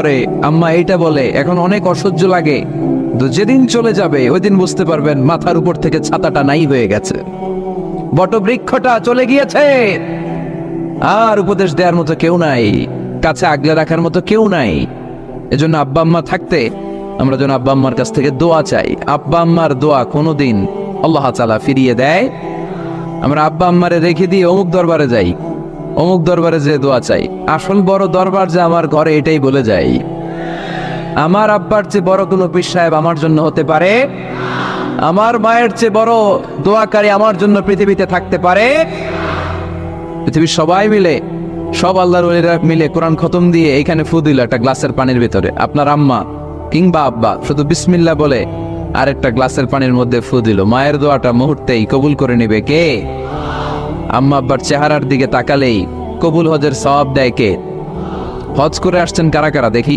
করে, আম্মা এইটা বলে, এখন অনেক অসহ্য লাগে। তো যেদিন চলে যাবে ওই দিন বুঝতে পারবেন মাথার উপর থেকে ছাতাটা নাই হয়ে গেছে, বটবৃক্ষটা চলে গিয়েছে, আর উপদেশ দেওয়ার মতো কেউ নাই, কাছে আগলে রাখার মতো কেউ নাই। এজন্য আব্বা আম্মা থাকতে আমরা যেন আব্বা আম্মার কাছ থেকে দোয়া চাই। আব্বা আম্মার দোয়া কোনোদিন আল্লাহ তাআলা ফিরিয়ে দেয়। আমরা আব্বা আম্মারে রেখে দিয়ে অমুক দরবারে যাই, অমুক দরবারে যে দোয়া চাই। আসল বড় দরবার যে আমার ঘরে, এটাই বলে যাই। আমার আব্বার চেয়ে বড় কোনো পীর সাহেব আমার জন্য হতে পারে, আমার মায়ের চেয়ে বড় দোয়াকারী আমার জন্য পৃথিবীতে থাকতে পারে। পৃথিবীর সবাই মিলে, সব আল্লাহর ওলিরা মিলে কোরআন খতম দিয়ে এখানে ফু দিল একটা গ্লাসের পানির ভিতরে। আপনার আম্মা কিংবা আব্বা শুধু বিসমিল্লাহ বলে আরেকটা গ্লাসের পানির মধ্যে ফু দিল, মায়ের দোয়াটা মুহূর্তেই কবুল করে নেবে কে? আম্মা আব্বার চেহারার দিকে তাকালেই কবুল হজের সওয়াব দেয় কে? হজ করে আসছেন কারা কারা দেখি।